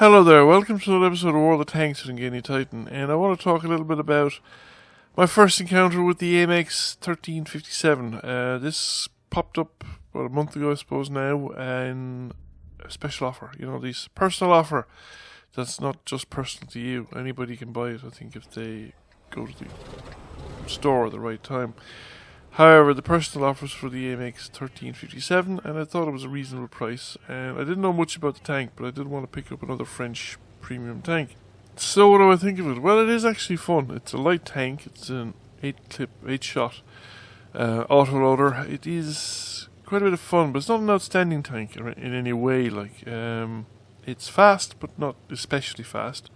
Hello there, welcome to another episode of War of the Tanks with Guinea Titan, and I want to talk a little bit about my first encounter with the AMX 1357. This popped up about a month ago, I suppose now, and a special offer. You know, this personal offer that's not just personal to you. Anybody can buy it, I think, if they go to the store at the right time. However, the personal offers for the AMX 1357, and I thought it was a reasonable price. And I didn't know much about the tank, but I did want to pick up another French premium tank. So what do I think of it? Well, it is actually fun. It's a light tank. It's an 8-shot autoloader. It is quite a bit of fun, but it's not an outstanding tank in any way. It's fast, but not especially fast.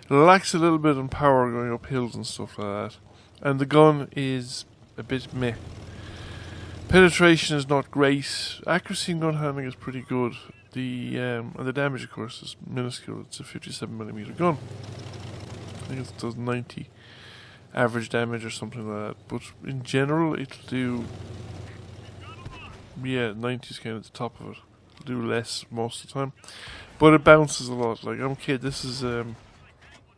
It lacks a little bit on power going up hills and stuff like that. And the gun is a bit meh. Penetration is not great. Accuracy and gun handling is pretty good. And the damage, of course, is minuscule. It's a 57mm gun. I think it does 90 average damage or something like that. But in general, it'll do. 90 is kind of the top of it. It'll do less most of the time, but it bounces a lot. Like, okay, this is I'm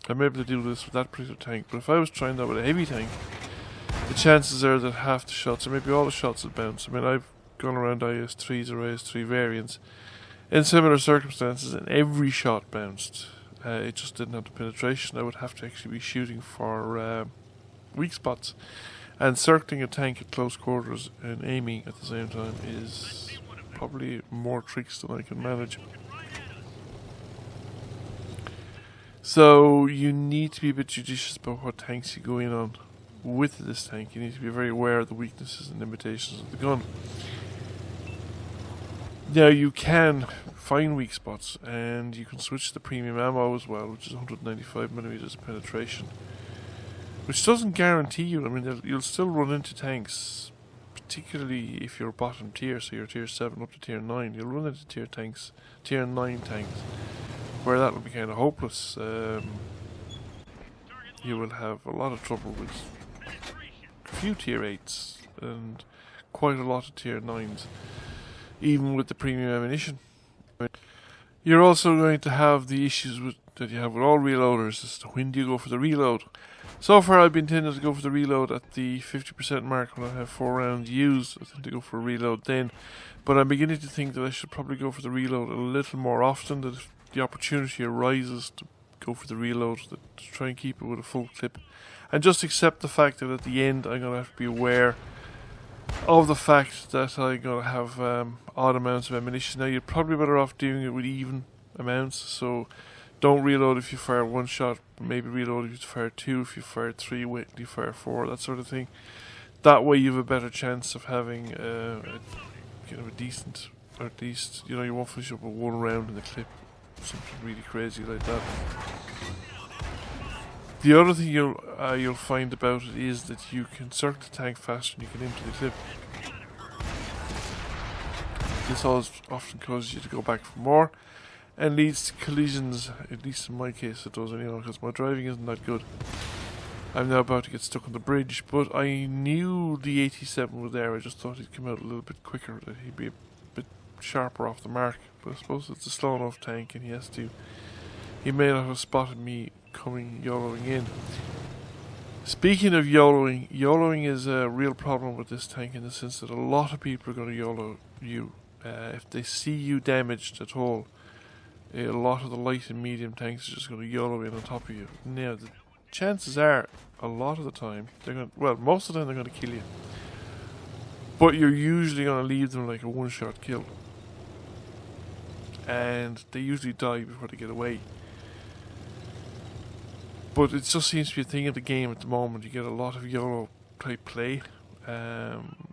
able to do this with that particular tank. But if I was trying that with a heavy tank, the chances are that half the shots, or maybe all the shots, would bounce. I mean, I've gone around IS-3s or IS-3 variants in similar circumstances, and every shot bounced. It just didn't have the penetration. I would have to actually be shooting for weak spots. And circling a tank at close quarters and aiming at the same time is probably more tricks than I can manage. So you need to be a bit judicious about what tanks you go in on. With this tank, you need to be very aware of the weaknesses and limitations of the gun. Now, you can find weak spots, and you can switch to the premium ammo as well, which is 195mm of penetration, which doesn't guarantee you. I mean, you'll still run into tanks, particularly if you're bottom tier, so you're tier 7 up to tier 9. You'll run into tier 9 tanks, where that will be kind of hopeless. You will have a lot of trouble with a few tier 8s and quite a lot of tier 9s, even with the premium ammunition. You're also going to have the issues that you have with all reloaders as to when do you go for the reload. So far I've been tending to go for the reload at the 50% mark when I have 4 rounds used. I tend to go for a reload then, but I'm beginning to think that I should probably go for the reload a little more often, that if the opportunity arises to go for the reload, to try and keep it with a full clip, and just accept the fact that at the end I'm going to have to be aware of the fact that I'm going to have odd amounts of ammunition. Now, you're probably better off doing it with even amounts, so don't reload if you fire 1 shot, maybe reload if you fire 2, if you fire 3, wait till you fire 4, that sort of thing. That way you have a better chance of having a decent, or at least, you won't finish up with 1 round in the clip, something really crazy like that. The other thing you'll find about it is that you can circle the tank faster than you can empty the clip. This often causes you to go back for more and leads to collisions, at least in my case it does anyway, because my driving isn't that good. I'm now about to get stuck on the bridge, but I knew the 87 was there. I just thought he'd come out a little bit quicker, that he'd be a bit sharper off the mark, but I suppose it's a slow enough tank and he may not have spotted me coming YOLOing in. Speaking of YOLOing is a real problem with this tank, in the sense that a lot of people are going to YOLO you. If they see you damaged at all, a lot of the light and medium tanks are just going to YOLO in on top of you. Now, the chances are, a lot of the time, most of the time they're going to kill you. But you're usually going to leave them like a 1-shot kill. And they usually die before they get away. But it just seems to be a thing of the game at the moment. You get a lot of YOLO type play.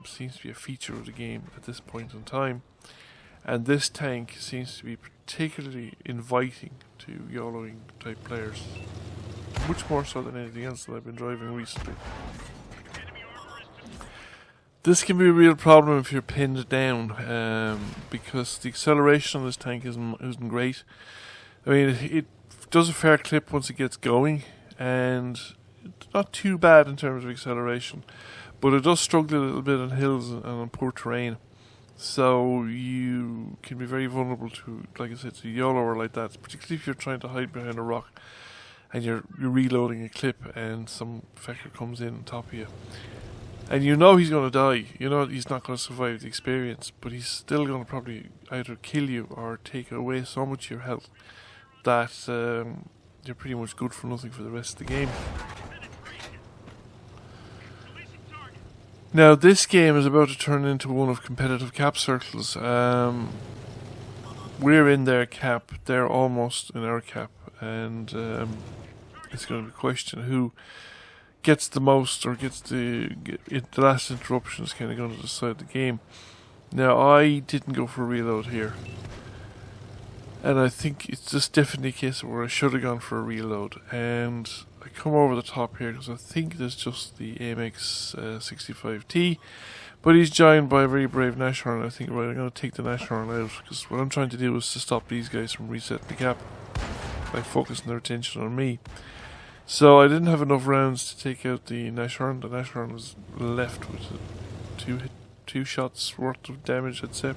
Seems to be a feature of the game at this point in time. And this tank seems to be particularly inviting to YOLOing type players. Much more so than anything else that I've been driving recently. This can be a real problem if you're pinned down, because the acceleration on this tank isn't great. I mean, it does a fair clip once it gets going, and it's not too bad in terms of acceleration, but it does struggle a little bit on hills and on poor terrain. So you can be very vulnerable to, like I said, to YOLO like that, particularly if you're trying to hide behind a rock and you're reloading a clip and some fecker comes in on top of you. And you know he's going to die, you know he's not going to survive the experience, but he's still going to probably either kill you or take away so much of your health that you're pretty much good for nothing for the rest of the game. Now this game is about to turn into one of competitive cap circles. We're in their cap, they're almost in our cap, and it's going to be a question who gets the most or gets the last interruption is kind of going to decide the game. Now I didn't go for a reload here, and I think it's just definitely a case where I should have gone for a reload, and I come over the top here because I think there's just the AMX 65T, but he's joined by a very brave Nashorn. I think I'm going to take the Nashorn out because what I'm trying to do is to stop these guys from resetting the cap by focusing their attention on me. So I didn't have enough rounds to take out the Nashorn. The Nashorn was left with two shots worth of damage, I'd say,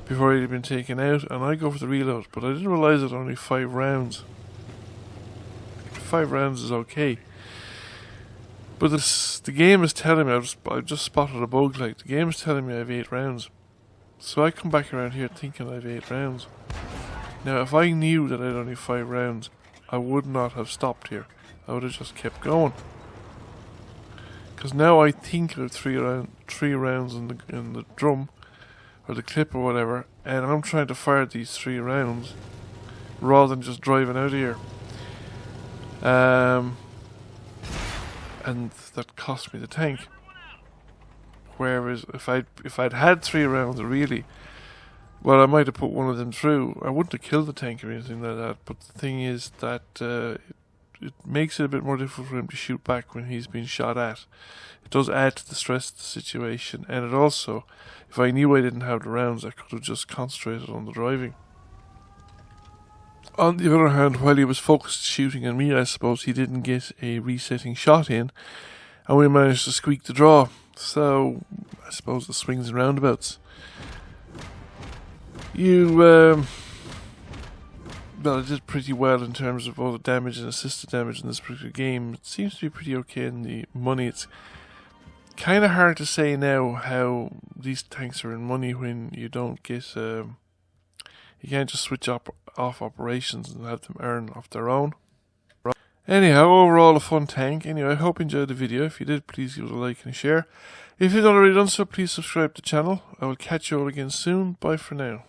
before he'd been taken out, and I go for the reload, but I didn't realise it only 5 rounds. 5 rounds is okay, but the game is telling me, I just spotted a bug, like, the game is telling me I have 8 rounds, so I come back around here thinking I have 8 rounds. Now if I knew that I had only 5 rounds, I would not have stopped here, I would have just kept going, because now I think I have 3 rounds in the drum, or the clip or whatever, and I'm trying to fire these 3 rounds, rather than just driving out of here. And that cost me the tank. Whereas if I'd had 3 rounds, really, well, I might have put one of them through. I wouldn't have killed the tank or anything like that. But the thing is that it makes it a bit more difficult for him to shoot back when he's being shot at. It does add to the stress of the situation, and it also, if I knew I didn't have the rounds, I could have just concentrated on the driving. On the other hand, while he was focused shooting at me, I suppose he didn't get a resetting shot in, and we managed to squeak the draw. So, I suppose the swings and roundabouts. Well, I did pretty well in terms of all the damage and assisted damage in this particular game. It seems to be pretty okay in the money. It's kind of hard to say now how these tanks are in money when you don't get... you can't just switch off operations and have them earn off their own. Anyhow, overall a fun tank. Anyway, I hope you enjoyed the video. If you did, please give it a like and a share. If you've not already done so, please subscribe to the channel. I will catch you all again soon. Bye for now.